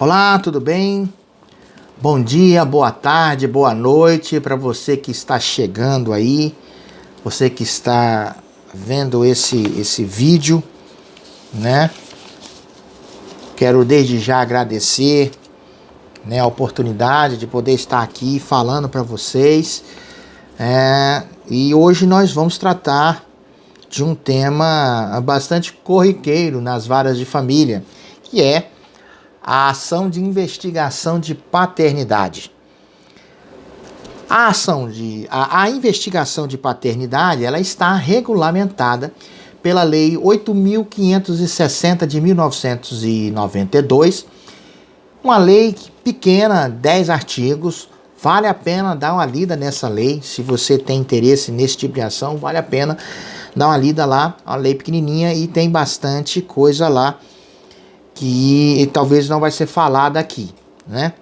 Olá, tudo bem? Bom dia, boa tarde, boa noite para você que está chegando aí, você que está vendo esse vídeo, né? Quero desde já agradecer, né, a oportunidade de poder estar aqui falando para vocês. E hoje nós vamos tratar de um tema bastante corriqueiro nas varas de família, que é a ação de investigação de paternidade. A investigação de paternidade, ela está regulamentada pela Lei 8.560 de 1992, uma lei pequena, 10 artigos. Vale a pena dar uma lida nessa lei. Se você tem interesse nesse tipo de ação, vale a pena dar uma lida lá. A lei pequenininha e tem bastante coisa lá que talvez não vai ser falada aqui, né?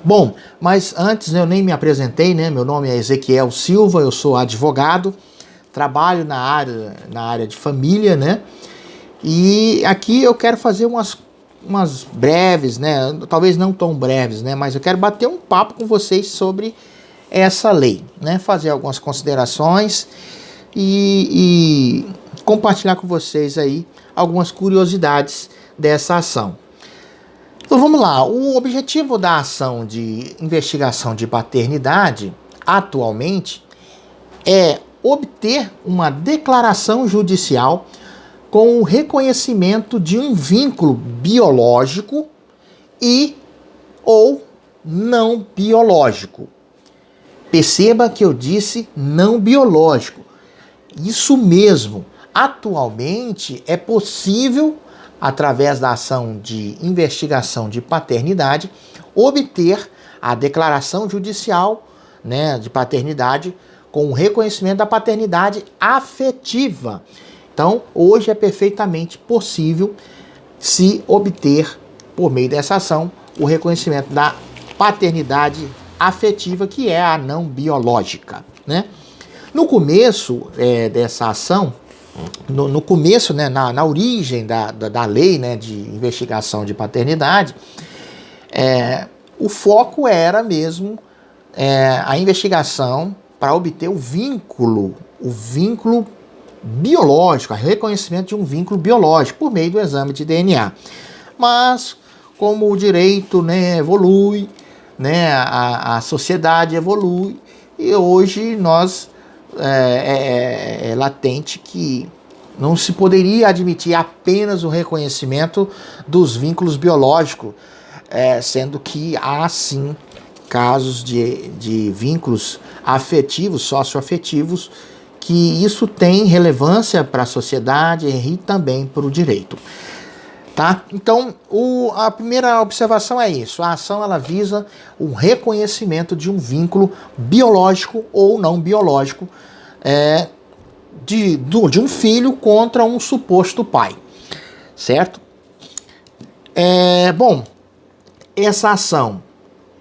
Bom, mas antes eu nem me apresentei, né? Meu nome é Ezequiel Silva, eu sou advogado, trabalho na área de família, né? E aqui eu quero fazer umas breves, né? Talvez não tão breves, né? Mas eu quero bater um papo com vocês sobre essa lei, né? Fazer algumas considerações e compartilhar com vocês aí algumas curiosidades dessa ação. Então vamos lá, o objetivo da ação de investigação de paternidade atualmente é obter uma declaração judicial com o reconhecimento de um vínculo biológico e ou não biológico. Perceba que eu disse não biológico. Isso mesmo, atualmente é possível, através da ação de investigação de paternidade, obter a declaração judicial, né, de paternidade com o reconhecimento da paternidade afetiva. Então, hoje é perfeitamente possível se obter, por meio dessa ação, o reconhecimento da paternidade afetiva, que é a não biológica, né? No começo dessa ação, no começo, né, na origem da lei, né, de investigação de paternidade, o foco era mesmo a investigação para obter o vínculo biológico, o reconhecimento de um vínculo biológico por meio do exame de DNA. Mas, como o direito, né, evolui, né, a sociedade evolui, e hoje é latente que não se poderia admitir apenas o reconhecimento dos vínculos biológicos, sendo que há sim casos de vínculos afetivos, socioafetivos, que isso tem relevância para a sociedade e também para o direito. Tá? Então, a primeira observação é isso. A ação ela visa o reconhecimento de um vínculo biológico ou não biológico de um filho contra um suposto pai. Certo? Bom, essa ação,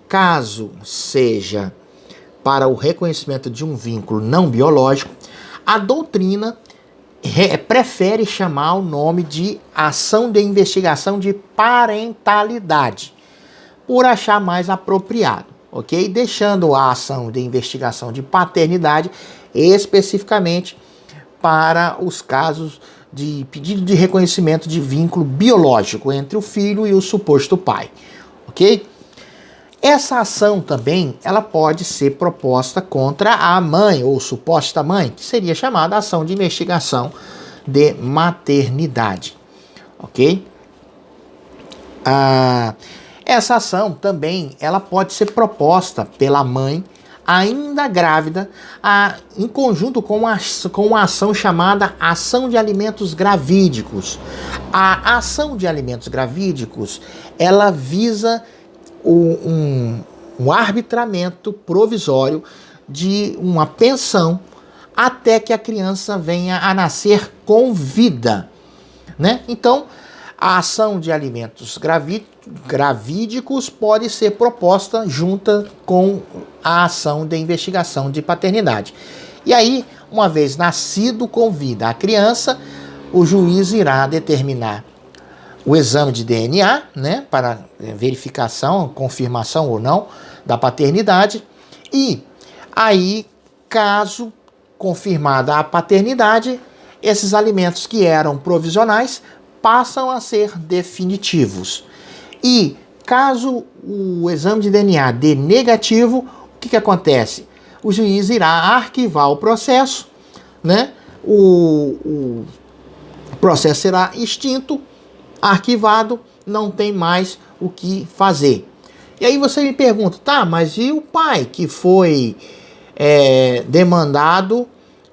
caso seja para o reconhecimento de um vínculo não biológico, a doutrina prefere chamar o nome de ação de investigação de parentalidade, por achar mais apropriado, ok? Deixando a ação de investigação de paternidade especificamente para os casos de pedido de reconhecimento de vínculo biológico entre o filho e o suposto pai, ok? Essa ação também ela pode ser proposta contra a mãe ou suposta mãe, que seria chamada ação de investigação de maternidade, ok? Essa ação também ela pode ser proposta pela mãe ainda grávida, em conjunto com uma ação chamada ação de alimentos gravídicos. A ação de alimentos gravídicos ela visa um arbitramento provisório de uma pensão até que a criança venha a nascer com vida, né? Então, a ação de alimentos gravídicos pode ser proposta junta com a ação de investigação de paternidade. E aí, uma vez nascido com vida a criança, o juiz irá determinar o exame de DNA, né, para verificação, confirmação ou não da paternidade. E aí, caso confirmada a paternidade, esses alimentos que eram provisionais passam a ser definitivos. E caso o exame de DNA dê negativo, o que acontece? O juiz irá arquivar o processo, né? O processo será extinto, arquivado, não tem mais o que fazer. E aí você me pergunta, tá, mas e o pai que foi demandado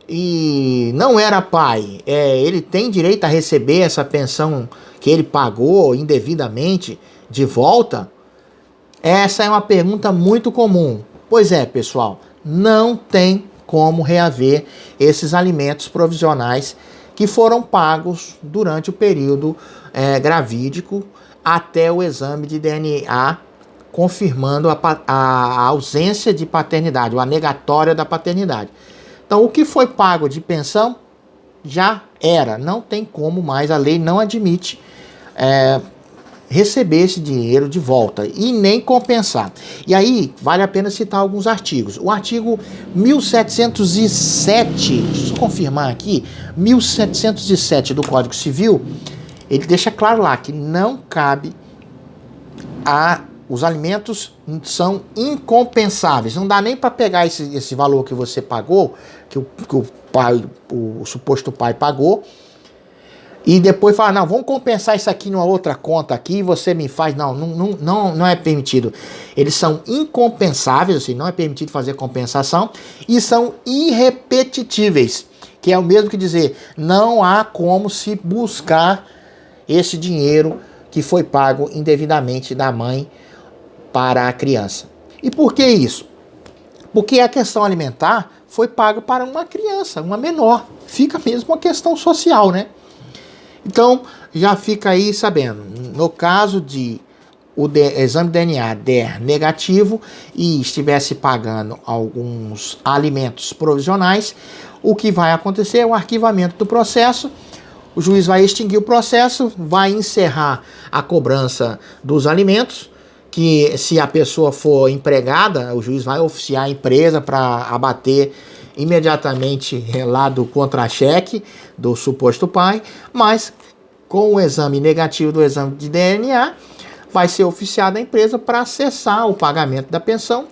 e não era pai? Ele tem direito a receber essa pensão que ele pagou indevidamente de volta? Essa é uma pergunta muito comum. Pois é, pessoal, não tem como reaver esses alimentos provisionais que foram pagos durante o período gravídico até o exame de DNA confirmando a ausência de paternidade, ou a negatória da paternidade. Então, o que foi pago de pensão já era, não tem como mais, a lei não admite receber esse dinheiro de volta e nem compensar. E aí, vale a pena citar alguns artigos. O artigo 1707, deixa eu confirmar aqui, 1707 do Código Civil, ele deixa claro lá que não cabe os alimentos são incompensáveis. Não dá nem para pegar esse valor que você pagou, que o suposto pai pagou, e depois falar, não, vamos compensar isso aqui numa outra conta aqui, você me faz. Não é permitido. Eles são incompensáveis, assim, não é permitido fazer compensação, e são irrepetíveis, que é o mesmo que dizer, não há como se buscar esse dinheiro que foi pago indevidamente da mãe para a criança. E por que isso? Porque a questão alimentar foi paga para uma criança, uma menor. Fica mesmo uma questão social, né? Então, já fica aí sabendo, no caso de o exame de DNA der negativo e estivesse pagando alguns alimentos provisionais, o que vai acontecer é o arquivamento do processo, o juiz vai extinguir o processo, vai encerrar a cobrança dos alimentos, que se a pessoa for empregada, o juiz vai oficiar a empresa para abater imediatamente lá do contra-cheque do suposto pai, mas com o exame negativo do exame de DNA, vai ser oficiada a empresa para cessar o pagamento da pensão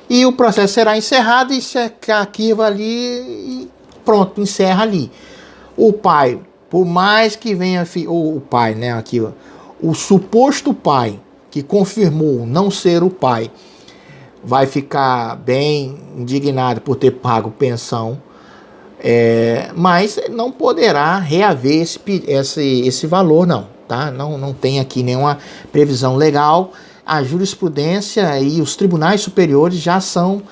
e o processo será encerrado e se arquiva ali e pronto, encerra ali. O pai, por mais que venha o pai, né, aqui, o suposto pai que confirmou não ser o pai, vai ficar bem indignado por ter pago pensão, mas não poderá reaver esse valor, não, tá? Não tem aqui nenhuma previsão legal. A jurisprudência e os tribunais superiores já são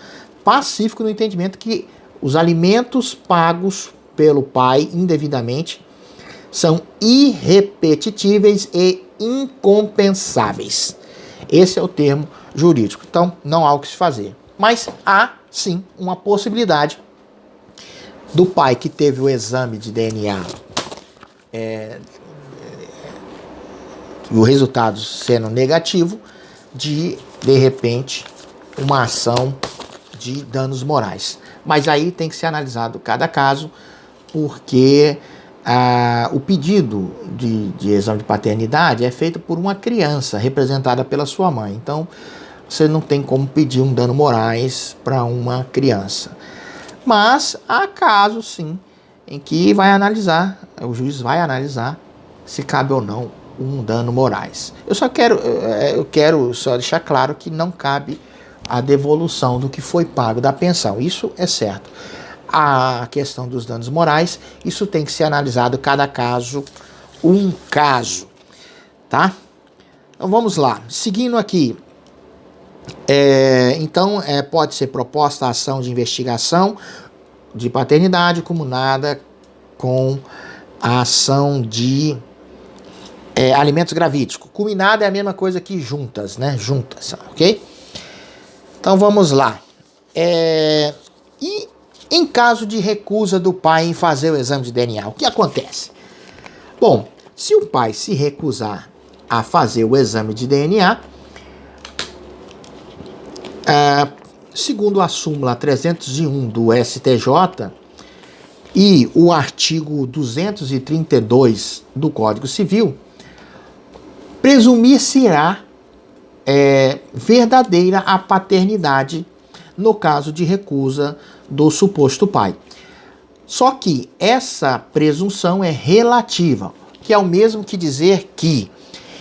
pacíficos no entendimento que os alimentos pagos pelo pai indevidamente são irrepetíveis e incompensáveis. Esse é o termo jurídico. Então, não há o que se fazer. Mas há, sim, uma possibilidade do pai que teve o exame de DNA, o resultado sendo negativo, de repente, uma ação de danos morais. Mas aí tem que ser analisado cada caso, porque o pedido de exame de paternidade é feito por uma criança representada pela sua mãe. Então, você não tem como pedir um dano morais para uma criança. Mas há casos, sim, em que o juiz vai analisar se cabe ou não um dano morais. Eu quero só deixar claro que não cabe a devolução do que foi pago da pensão. Isso é certo. A questão dos danos morais, isso tem que ser analisado cada caso, um caso, tá? Então vamos lá, seguindo aqui. Então pode ser proposta a ação de investigação de paternidade comunada com a ação de alimentos gravídicos. Culminada é a mesma coisa que juntas, né? Juntas, ok? Então vamos lá. E em caso de recusa do pai em fazer o exame de DNA, o que acontece? Bom, se o pai se recusar a fazer o exame de DNA, segundo a súmula 301 do STJ e o artigo 232 do Código Civil, presumir-se-á verdadeira a paternidade no caso de recusa do suposto pai. Só que essa presunção é relativa, que é o mesmo que dizer que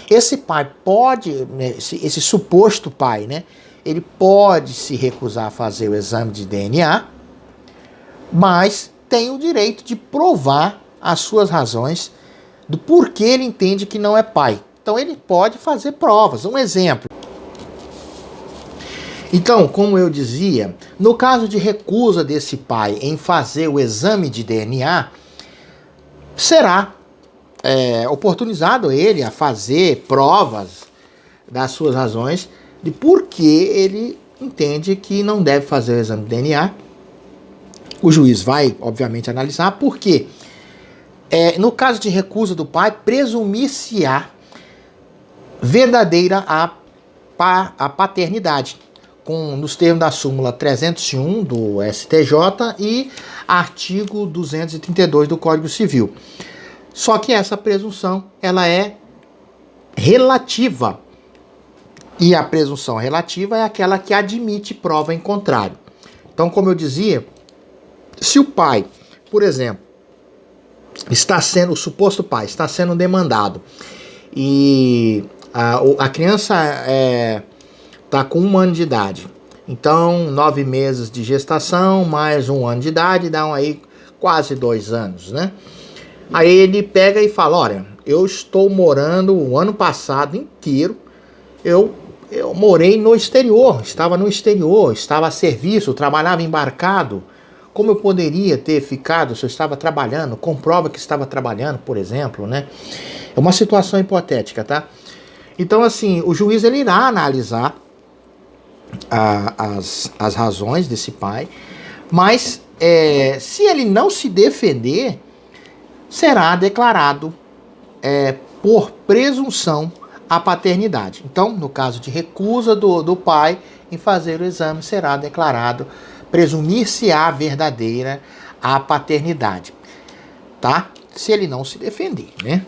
esse pai pode, esse suposto pai, né, ele pode se recusar a fazer o exame de DNA, mas tem o direito de provar as suas razões do porquê ele entende que não é pai. Então ele pode fazer provas. Um exemplo. Então, como eu dizia, no caso de recusa desse pai em fazer o exame de DNA, será oportunizado ele a fazer provas das suas razões de por que ele entende que não deve fazer o exame de DNA. O juiz vai, obviamente, analisar porque, no caso de recusa do pai, presumir-se-á verdadeira a paternidade, nos termos da súmula 301 do STJ e artigo 232 do Código Civil. Só que essa presunção, ela é relativa. E a presunção relativa é aquela que admite prova em contrário. Então, como eu dizia, se o pai, por exemplo, o suposto pai está sendo demandado e a criança está com 1 ano de idade, então 9 meses de gestação mais 1 ano de idade dão aí quase 2 anos, né? Aí ele pega e fala, olha, eu estou morando o ano passado inteiro, eu morei no exterior, estava a serviço, trabalhava embarcado. Como eu poderia ter ficado se eu estava trabalhando? Comprova que estava trabalhando, por exemplo, né? É uma situação hipotética, tá? Então, assim, o juiz ele irá analisar as razões desse pai, mas se ele não se defender, será declarado por presunção a paternidade. Então, no caso de recusa do pai em fazer o exame, será declarado, presumir-se-á verdadeira a paternidade, tá? Se ele não se defender, né?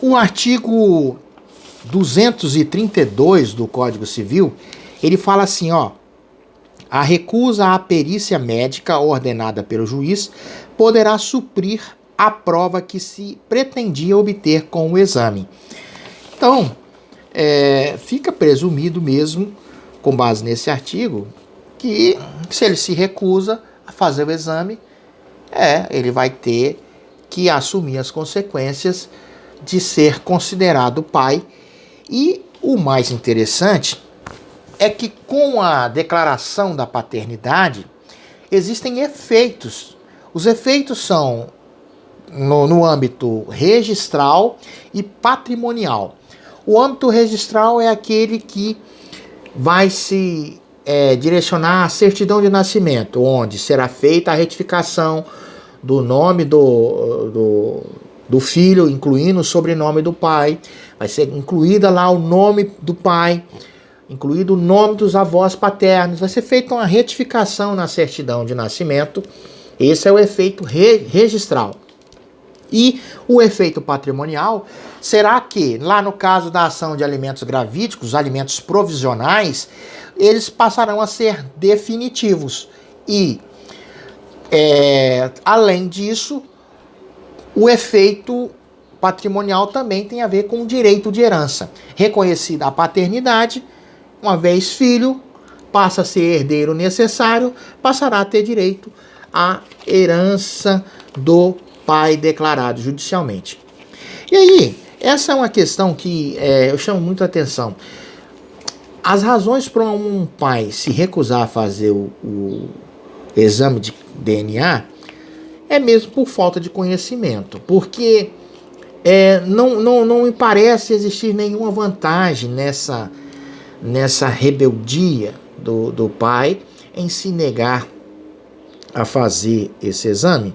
O artigo 232 do Código Civil, ele fala assim, ó, a recusa à perícia médica ordenada pelo juiz poderá suprir a prova que se pretendia obter com o exame. Então, fica presumido mesmo, com base nesse artigo, que se ele se recusa a fazer o exame, ele vai ter que assumir as consequências de ser considerado pai. E o mais interessante é que com a declaração da paternidade existem efeitos. Os efeitos são no âmbito registral e patrimonial. O âmbito registral é aquele que vai se direcionar à certidão de nascimento, onde será feita a retificação do nome do filho, incluindo o sobrenome do pai. Vai ser incluída lá o nome do pai, incluído o nome dos avós paternos. Vai ser feita uma retificação na certidão de nascimento. Esse é o efeito registral. E o efeito patrimonial será que, lá no caso da ação de alimentos gravídicos, alimentos provisionais, eles passarão a ser definitivos. E, além disso, o efeito patrimonial também tem a ver com o direito de herança. Reconhecida a paternidade, uma vez filho, passa a ser herdeiro necessário, passará a ter direito à herança do pai declarado judicialmente. E aí, essa é uma questão que eu chamo muito a atenção. As razões para um pai se recusar a fazer o exame de DNA é mesmo por falta de conhecimento, porque não me parece existir nenhuma vantagem nessa rebeldia do pai em se negar a fazer esse exame,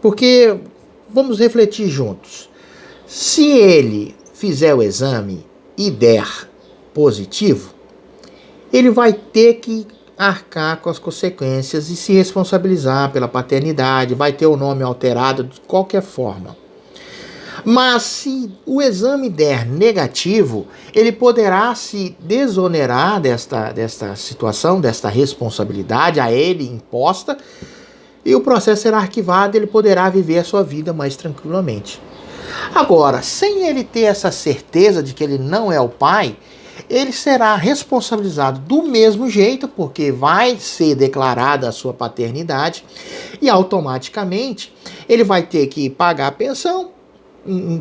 porque vamos refletir juntos. Se ele fizer o exame e der positivo, ele vai ter que arcar com as consequências e se responsabilizar pela paternidade, vai ter o nome alterado de qualquer forma. Mas se o exame der negativo, ele poderá se desonerar desta situação, desta responsabilidade a ele imposta, e o processo será arquivado e ele poderá viver a sua vida mais tranquilamente. Agora, sem ele ter essa certeza de que ele não é o pai, ele será responsabilizado do mesmo jeito, porque vai ser declarada a sua paternidade e automaticamente ele vai ter que pagar a pensão,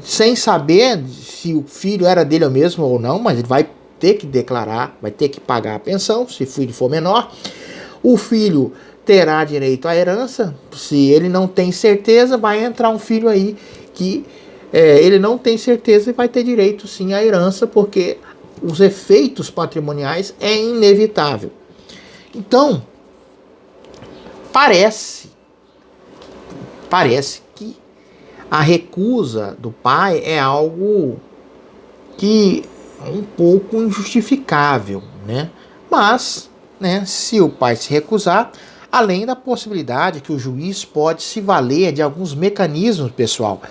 sem saber se o filho era dele mesmo ou não, mas ele vai ter que declarar, vai ter que pagar a pensão, se o filho for menor. O filho terá direito à herança, se ele não tem certeza, vai entrar um filho aí que ele não tem certeza e vai ter direito sim à herança, porque os efeitos patrimoniais é inevitável. Então, parece que a recusa do pai é algo que é um pouco injustificável, né? Mas, né, se o pai se recusar, além da possibilidade que o juiz pode se valer de alguns mecanismos, pessoal,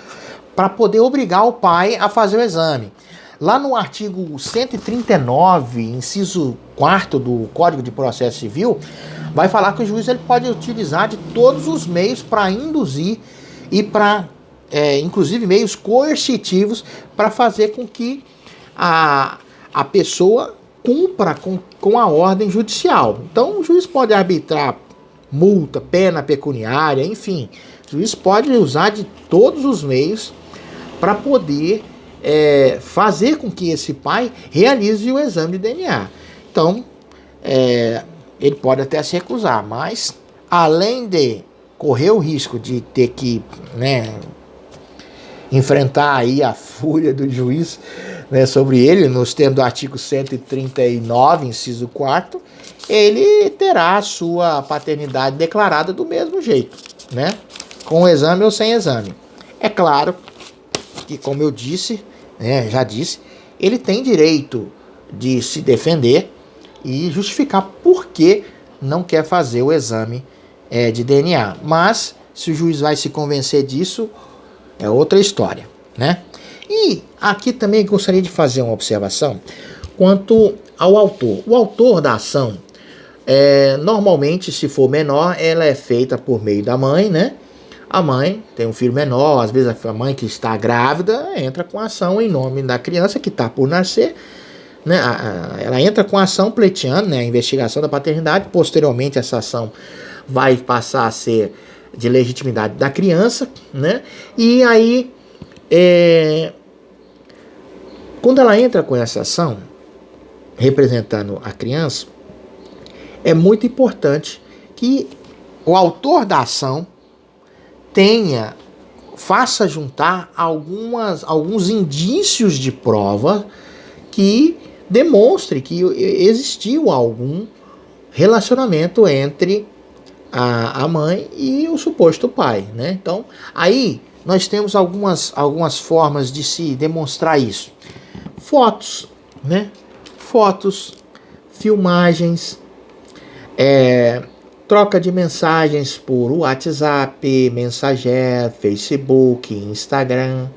para poder obrigar o pai a fazer o exame. Lá no artigo 139, inciso 4º do Código de Processo Civil, vai falar que o juiz ele pode utilizar de todos os meios para induzir e para, inclusive, meios coercitivos para fazer com que a pessoa cumpra com a ordem judicial. Então, o juiz pode arbitrar multa, pena pecuniária, enfim. O juiz pode usar de todos os meios para poder fazer com que esse pai realize o exame de DNA. Então, ele pode até se recusar, mas além de correr o risco de ter que, né, enfrentar aí a fúria do juiz, né, sobre ele, nos termos do artigo 139, inciso 4º, ele terá a sua paternidade declarada do mesmo jeito, né, com exame ou sem exame. É claro que, como eu disse, já disse, ele tem direito de se defender e justificar por que não quer fazer o exame de DNA. Mas, se o juiz vai se convencer disso, é outra história, né? E aqui também gostaria de fazer uma observação quanto ao autor. O autor da ação, normalmente, se for menor, ela é feita por meio da mãe, né? A mãe tem um filho menor, às vezes a mãe que está grávida entra com ação em nome da criança que está por nascer, né? Ela entra com ação pleiteando, né, a investigação da paternidade. Posteriormente, essa ação vai passar a ser de legitimidade da criança, né? E aí, quando ela entra com essa ação, representando a criança, é muito importante que o autor da ação faça juntar alguns indícios de prova que demonstre que existiu algum relacionamento entre a mãe e o suposto pai, né? Então, aí nós temos algumas formas de se demonstrar isso. Fotos, né? Fotos, filmagens, troca de mensagens por WhatsApp, Mensageiro, Facebook, Instagram,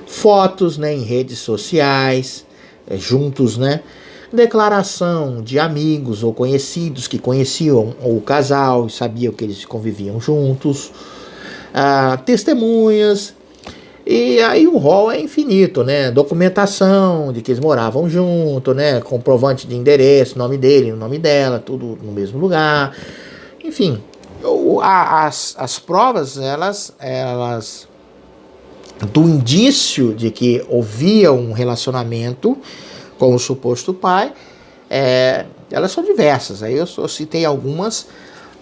fotos, né, em redes sociais, juntos, né? Declaração de amigos ou conhecidos que conheciam o casal e sabiam que eles conviviam juntos, testemunhas, e aí o rol é infinito, né? Documentação de que eles moravam junto, né? Comprovante de endereço, nome dele, nome dela, tudo no mesmo lugar. Enfim, as provas, elas do indício de que havia um relacionamento com o suposto pai, elas são diversas. Aí eu só citei algumas,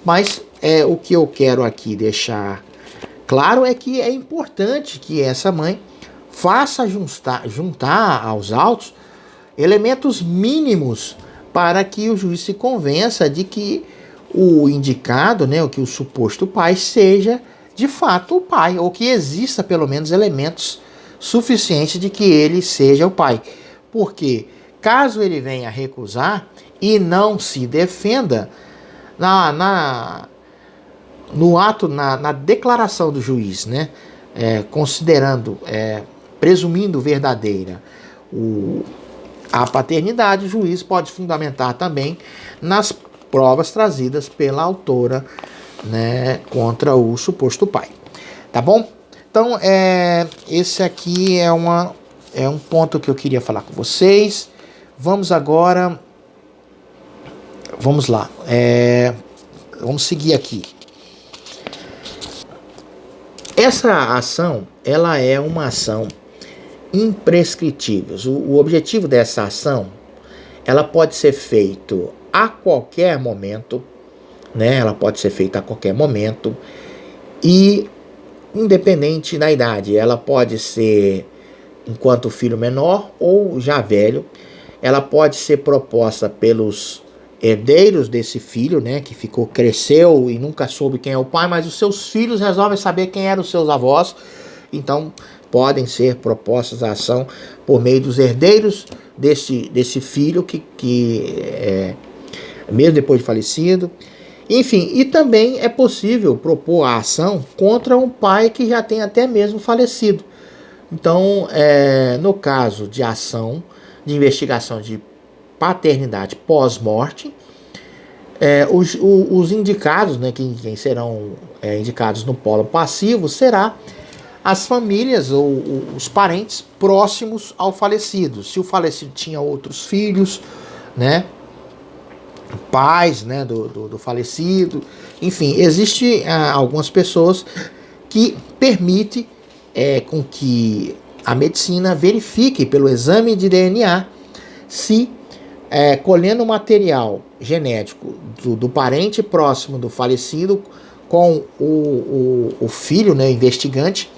mas o que eu quero aqui deixar claro é que é importante que essa mãe faça juntar aos autos elementos mínimos para que o juiz se convença de que o indicado, né, o que o suposto pai seja de fato o pai, ou que exista pelo menos elementos suficientes de que ele seja o pai. Porque caso ele venha a recusar e não se defenda, no ato, na declaração do juiz, né, presumindo verdadeira a paternidade, o juiz pode fundamentar também nas provas trazidas pela autora, né, contra o suposto pai. Tá bom? Então, esse aqui é um ponto que eu queria falar com vocês. Vamos agora... Vamos lá. Vamos seguir aqui. Essa ação, ela é uma ação imprescritível. O objetivo dessa ação, ela pode ser feita a qualquer momento, né? Ela pode ser feita a qualquer momento e independente da idade. Ela pode ser enquanto filho menor ou já velho. Ela pode ser proposta pelos herdeiros desse filho, né, que cresceu e nunca soube quem é o pai, mas os seus filhos resolvem saber quem eram os seus avós. Então podem ser propostas a ação por meio dos herdeiros desse filho mesmo depois de falecido. Enfim, e também é possível propor a ação contra um pai que já tem até mesmo falecido. Então, no caso de ação de investigação de paternidade pós-morte, os indicados, né, quem serão indicados no polo passivo, será as famílias ou os parentes próximos ao falecido. Se o falecido tinha outros filhos, né, pais, né, do falecido, enfim, existe algumas pessoas que permitem com que a medicina verifique pelo exame de DNA se colhendo o material genético do parente próximo do falecido com o filho, né, investigante,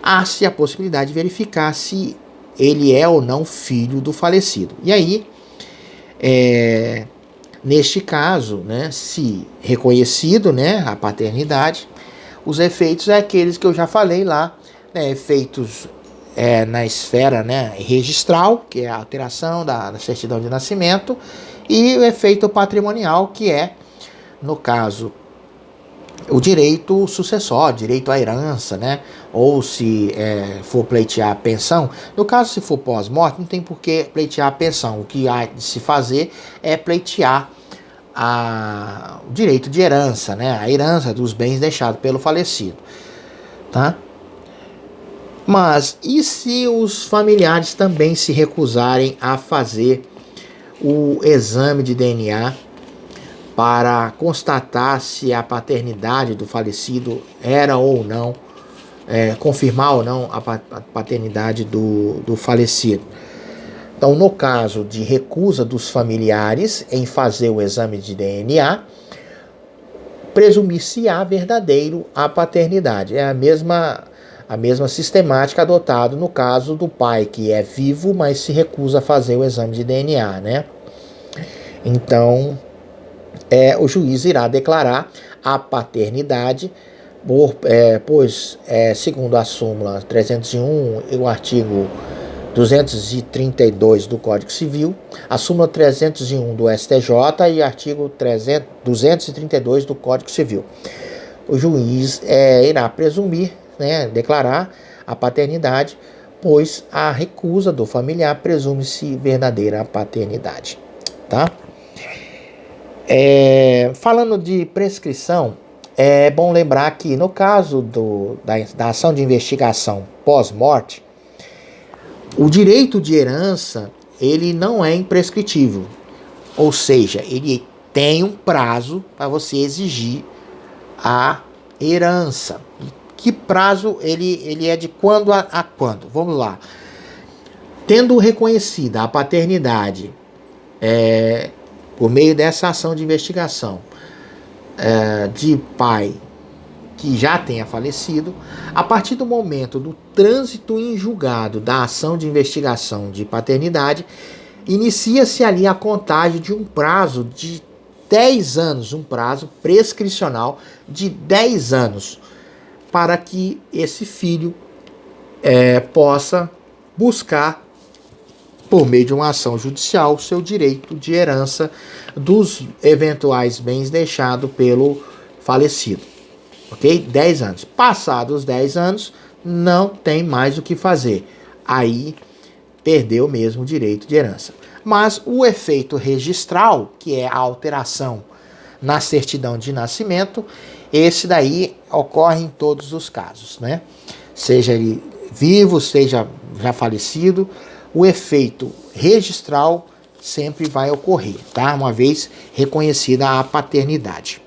há-se a possibilidade de verificar se ele é ou não filho do falecido. E aí, neste caso, né, se reconhecido, né, a paternidade, os efeitos aqueles que eu já falei lá, né, efeitos na esfera, né, registral, que é a alteração da certidão de nascimento, e o efeito patrimonial, que é, no caso, o direito sucessório, direito à herança, né? Ou se for pleitear a pensão. No caso, se for pós-morte, não tem por que pleitear a pensão. O que há de se fazer é pleitear o direito de herança, né? A herança dos bens deixados pelo falecido, tá? Mas e se os familiares também se recusarem a fazer o exame de DNA para constatar se a paternidade do falecido era ou não, confirmar ou não a paternidade do falecido? Então, no caso de recusa dos familiares em fazer o exame de DNA, presumir-se-á verdadeiro a paternidade. É a mesma sistemática adotada no caso do pai que é vivo, mas se recusa a fazer o exame de DNA, né? Então, o juiz irá declarar a paternidade, pois, segundo a súmula 301 e o artigo 232 do Código Civil, a súmula 301 do STJ e o artigo 232 do Código Civil. O juiz irá presumir, né, declarar a paternidade, pois a recusa do familiar presume-se verdadeira a paternidade, tá? Falando de prescrição, é bom lembrar que no caso da ação de investigação pós-morte, o direito de herança ele não é imprescritível, ou seja, ele tem um prazo para você exigir a herança. Que prazo ele é de quando a quando? Vamos lá. Tendo reconhecida a paternidade por meio dessa ação de investigação de pai que já tenha falecido, a partir do momento do trânsito em julgado da ação de investigação de paternidade, inicia-se ali a contagem de um prazo de 10 anos, um prazo prescricional de 10 anos. para que esse filho possa buscar, por meio de uma ação judicial, seu direito de herança dos eventuais bens deixados pelo falecido. Ok? 10 anos. Passados os 10 anos, não tem mais o que fazer. Aí perdeu mesmo o direito de herança. Mas o efeito registral, que é a alteração na certidão de nascimento, esse daí ocorre em todos os casos, né? Seja ele vivo, seja já falecido, o efeito registral sempre vai ocorrer, tá? Uma vez reconhecida a paternidade.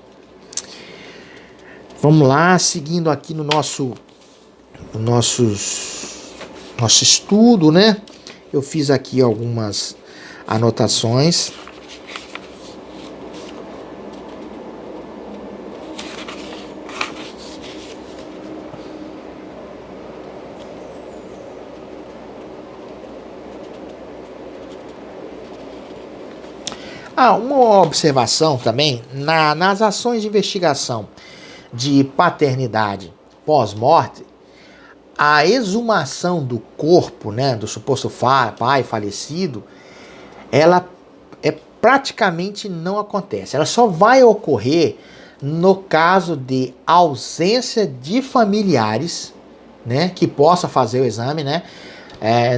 Vamos lá, seguindo aqui no nosso estudo, né? Eu fiz aqui algumas anotações. Uma observação também, nas ações de investigação de paternidade pós-morte, a exumação do corpo, né, do suposto pai falecido, ela praticamente não acontece. Ela só vai ocorrer no caso de ausência de familiares, né, que possa fazer o exame, né?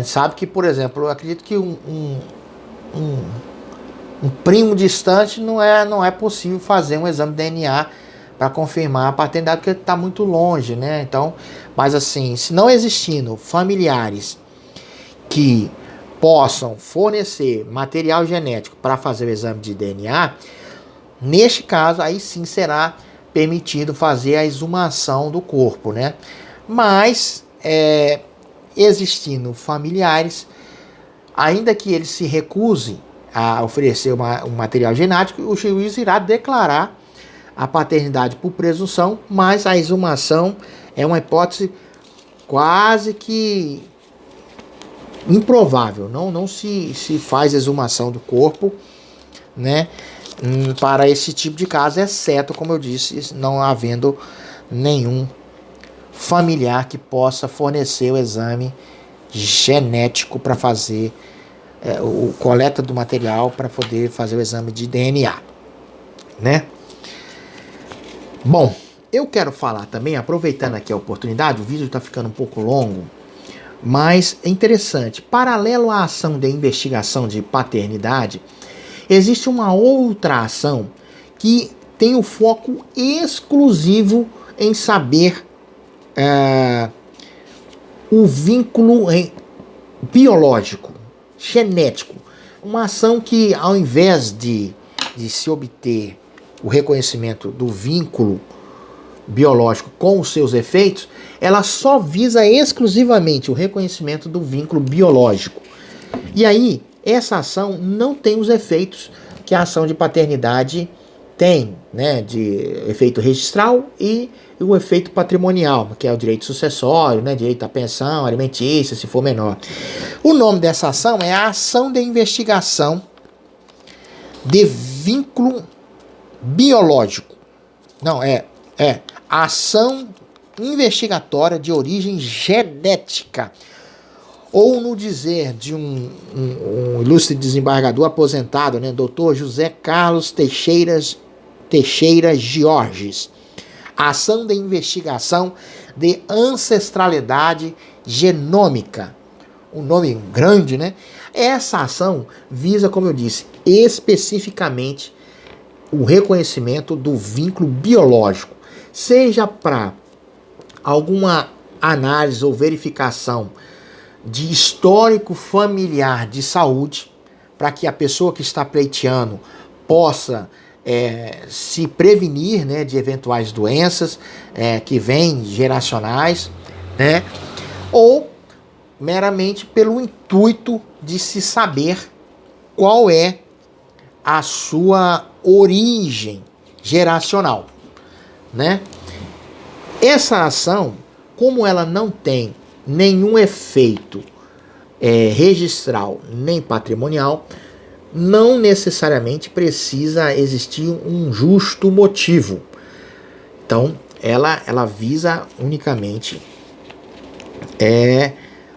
Sabe que, por exemplo, eu acredito que um primo distante não é possível fazer um exame de DNA para confirmar a paternidade, porque está muito longe, né? Então, mas assim, se não existindo familiares que possam fornecer material genético para fazer o exame de DNA, neste caso, aí sim será permitido fazer a exumação do corpo, né? Mas, existindo familiares, ainda que eles se recusem a oferecer um material genético, o juiz irá declarar a paternidade por presunção, mas a exumação é uma hipótese quase que improvável. Não se faz exumação do corpo, né, para esse tipo de caso, exceto, como eu disse, não havendo nenhum familiar que possa fornecer o exame genético para fazer o coleta do material para poder fazer o exame de DNA, né? Bom, eu quero falar também, aproveitando aqui a oportunidade, o vídeo está ficando um pouco longo, mas é interessante. Paralelo à ação de investigação de paternidade, existe uma outra ação que tem o foco exclusivo em saber o vínculo biológico, genético. Uma ação que, ao invés de se obter o reconhecimento do vínculo biológico com os seus efeitos, ela só visa exclusivamente o reconhecimento do vínculo biológico. E aí, essa ação não tem os efeitos que a ação de paternidade tem, né, de efeito registral e o efeito patrimonial, que é o direito sucessório, né, direito à pensão alimentícia, se for menor. O nome dessa ação é a ação de investigação de vínculo biológico. Não, ação investigatória de origem genética. Ou no dizer de um ilustre desembargador aposentado, né, Dr. José Carlos Teixeira Georges, ação de investigação de ancestralidade genômica. Um nome grande, né? Essa ação visa, como eu disse, especificamente o reconhecimento do vínculo biológico, seja para alguma análise ou verificação de histórico familiar de saúde, para que a pessoa que está pleiteando possa se prevenir, né, de eventuais doenças que vêm geracionais, né, ou meramente pelo intuito de se saber qual é a sua origem geracional, né? Essa ação, como ela não tem nenhum efeito registral nem patrimonial, não necessariamente precisa existir um justo motivo. Então, ela visa unicamente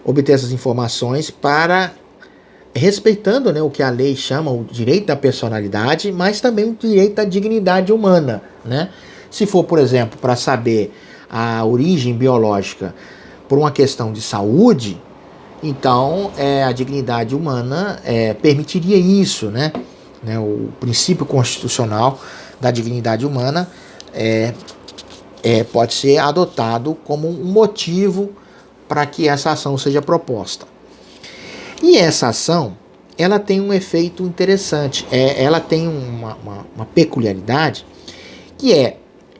obter essas informações para respeitando, né, o que a lei chama o direito da personalidade, mas também o direito da dignidade humana, né? Se for, por exemplo, para saber a origem biológica por uma questão de saúde, então a dignidade humana permitiria isso, né? O princípio constitucional da dignidade humana pode ser adotado como um motivo para que essa ação seja proposta. E essa ação, ela tem um efeito interessante, ela tem uma peculiaridade, que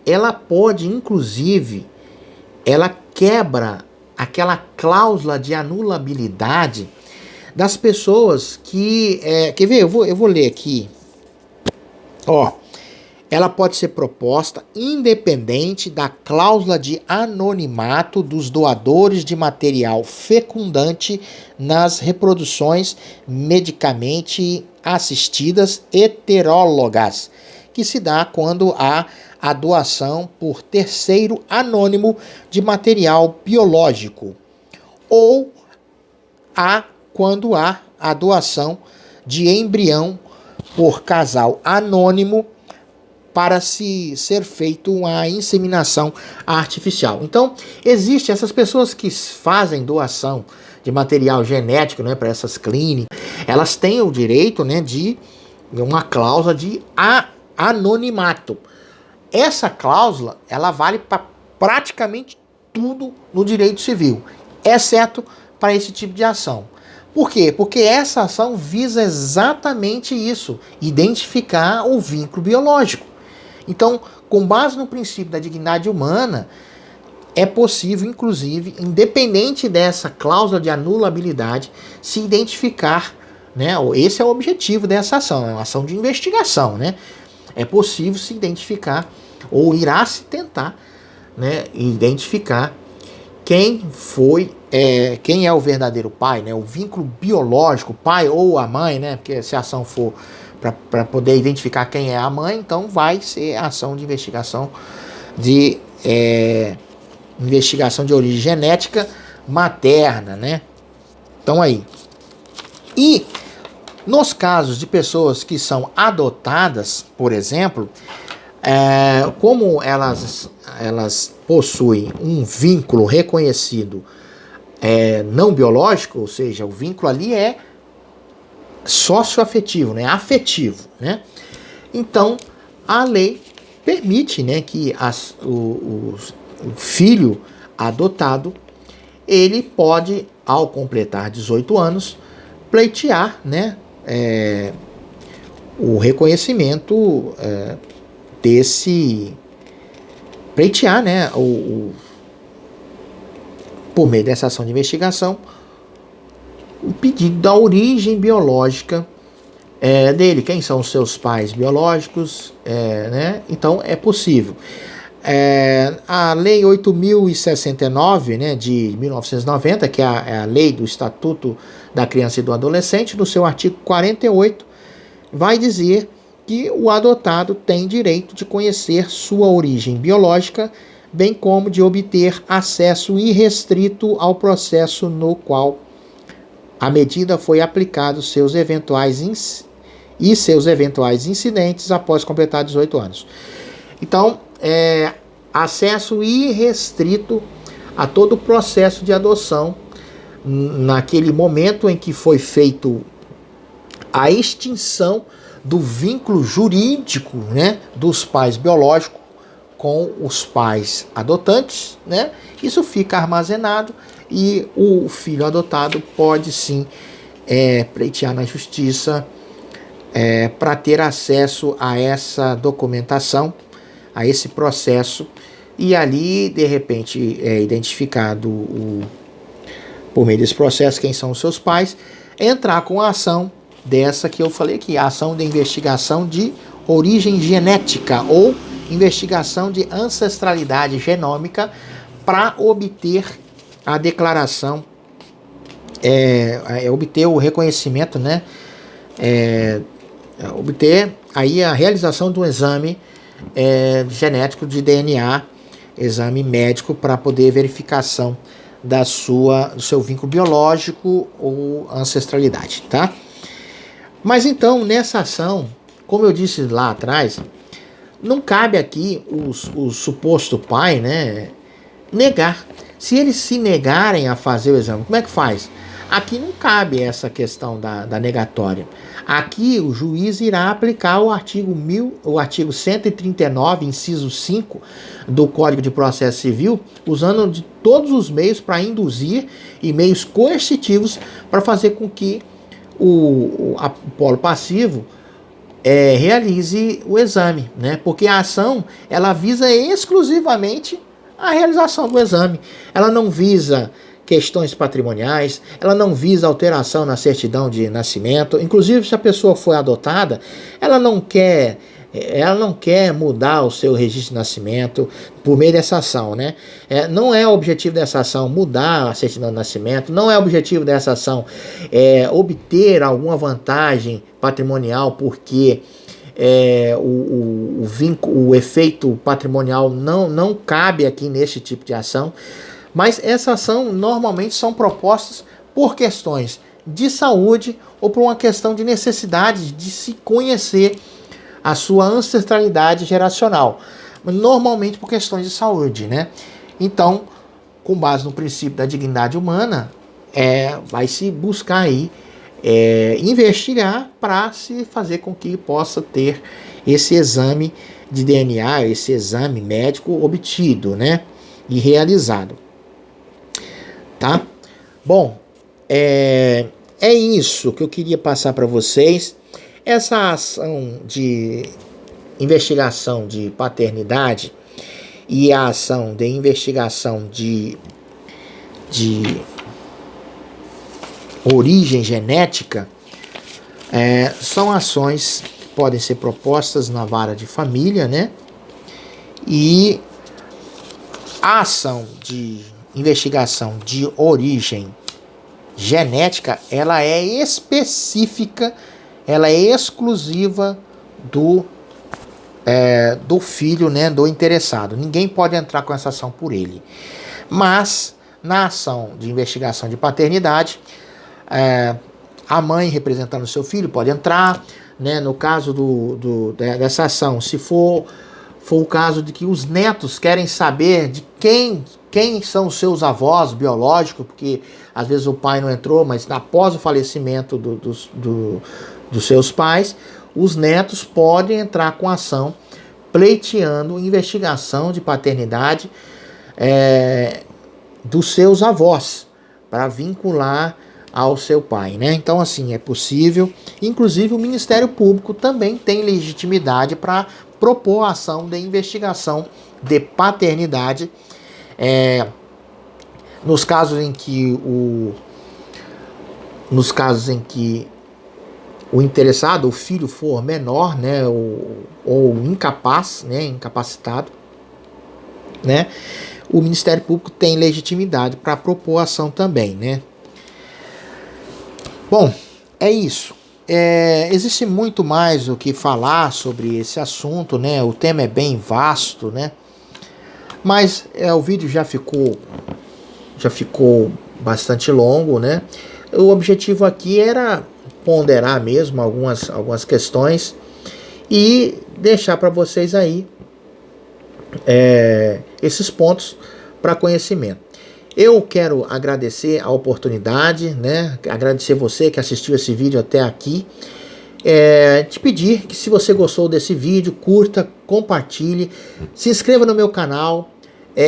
ela pode, inclusive, ela quebra aquela cláusula de anulabilidade das pessoas que... quer ver? Eu vou ler aqui. Ela pode ser proposta independente da cláusula de anonimato dos doadores de material fecundante nas reproduções medicamente assistidas heterólogas, que se dá quando há a doação por terceiro anônimo de material biológico, ou quando há a doação de embrião por casal anônimo para ser feito uma inseminação artificial. Então, existem essas pessoas que fazem doação de material genético, né, para essas clínicas, elas têm o direito, né, de uma cláusula de anonimato. Essa cláusula, ela vale para praticamente tudo no direito civil, exceto para esse tipo de ação. Por quê? Porque essa ação visa exatamente isso, identificar o vínculo biológico. Então, com base no princípio da dignidade humana, é possível, inclusive, independente dessa cláusula de anulabilidade, se identificar, né? Esse é o objetivo dessa ação, é uma ação de investigação, né? É possível se identificar, ou irá se tentar, né, identificar quem é o verdadeiro pai, né? O vínculo biológico, o pai ou a mãe, né? Porque se a ação for para poder identificar quem é a mãe, então vai ser ação de investigação de origem genética materna, né? Então aí. E nos casos de pessoas que são adotadas, por exemplo, como elas possuem um vínculo reconhecido não biológico, ou seja, o vínculo ali é socioafetivo, né, afetivo, né? Então, a lei permite, né, que o filho adotado, ele pode, ao completar 18 anos, pleitear, né, o reconhecimento pleitear, né, por meio dessa ação de investigação, o pedido da origem biológica dele, quem são os seus pais biológicos, né? Então é possível. A Lei 8.069, né, de 1990, que é a lei do Estatuto da Criança e do Adolescente, no seu artigo 48, vai dizer que o adotado tem direito de conhecer sua origem biológica, bem como de obter acesso irrestrito ao processo no qual a medida foi aplicada seus eventuais incidentes após completar 18 anos. Então, acesso irrestrito a todo o processo de adoção naquele momento em que foi feito a extinção do vínculo jurídico, né, dos pais biológicos com os pais adotantes, né? Isso fica armazenado e o filho adotado pode sim pleitear na justiça para ter acesso a essa documentação, a esse processo, e ali, de repente, é identificado por meio desse processo quem são os seus pais, entrar com a ação dessa que eu falei aqui, a ação de investigação de origem genética ou investigação de ancestralidade genômica, para obter a declaração, obter o reconhecimento, né? Obter aí a realização do exame genético de DNA exame médico para poder verificação do seu vínculo biológico ou ancestralidade, tá? Mas então, nessa ação, como eu disse lá atrás, não cabe aqui o suposto pai, né, negar. Se eles se negarem a fazer o exame, como é que faz? Aqui não cabe essa questão da negatória. Aqui o juiz irá aplicar o artigo 139, inciso 5 do Código de Processo Civil, usando de todos os meios para induzir e meios coercitivos para fazer com que o polo passivo realize o exame, né? Porque a ação ela visa exclusivamente a realização do exame. Ela não visa questões patrimoniais, ela não visa alteração na certidão de nascimento. Inclusive, se a pessoa foi adotada, ela não quer mudar o seu registro de nascimento por meio dessa ação, né? Não é o objetivo dessa ação mudar a certidão de nascimento, não é o objetivo dessa ação obter alguma vantagem patrimonial, porque o efeito patrimonial não cabe aqui nesse tipo de ação. Mas essa ação normalmente são propostas por questões de saúde ou por uma questão de necessidade de se conhecer a sua ancestralidade geracional, normalmente por questões de saúde, né? Então, com base no princípio da dignidade humana, vai se buscar aí investigar para se fazer com que possa ter esse exame de DNA, esse exame médico obtido, né? E realizado. Tá? Bom, é isso que eu queria passar para vocês. Essa ação de investigação de paternidade e a ação de investigação de origem genética são ações que podem ser propostas na vara de família, né? E a ação de investigação de origem genética, ela é específica, ela é exclusiva do filho, né, do interessado. Ninguém pode entrar com essa ação por ele. Mas, na ação de investigação de paternidade, a mãe representando o seu filho pode entrar, né, no caso dessa ação, se for o caso de que os netos querem saber de quem são os seus avós biológicos, porque às vezes o pai não entrou, mas após o falecimento dos seus pais, os netos podem entrar com ação pleiteando investigação de paternidade dos seus avós, para vincular ao seu pai, né? Então, assim, é possível. Inclusive, o Ministério Público também tem legitimidade para propor a ação de investigação de paternidade nos casos em que o interessado, o filho, for menor, né, ou incapaz, né, incapacitado, né, o Ministério Público tem legitimidade para propor ação também, né. Bom, é isso. Existe muito mais o que falar sobre esse assunto, né? O tema é bem vasto, né? Mas o vídeo já ficou bastante longo, né? O objetivo aqui era ponderar mesmo algumas questões e deixar para vocês aí esses pontos para conhecimento. Eu quero agradecer a oportunidade, né? Agradecer você que assistiu esse vídeo até aqui. Te pedir que, se você gostou desse vídeo, curta, compartilhe, se inscreva no meu canal,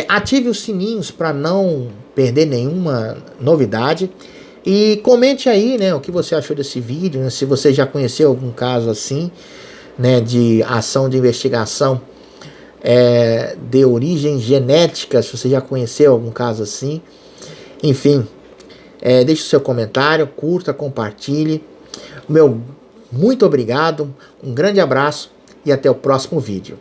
ative os sininhos para não perder nenhuma novidade e comente aí, né, o que você achou desse vídeo, né, se você já conheceu algum caso assim, né, de ação de investigação de origem genética, se você já conheceu algum caso assim. Enfim, deixe o seu comentário, curta, compartilhe. Muito obrigado, um grande abraço e até o próximo vídeo.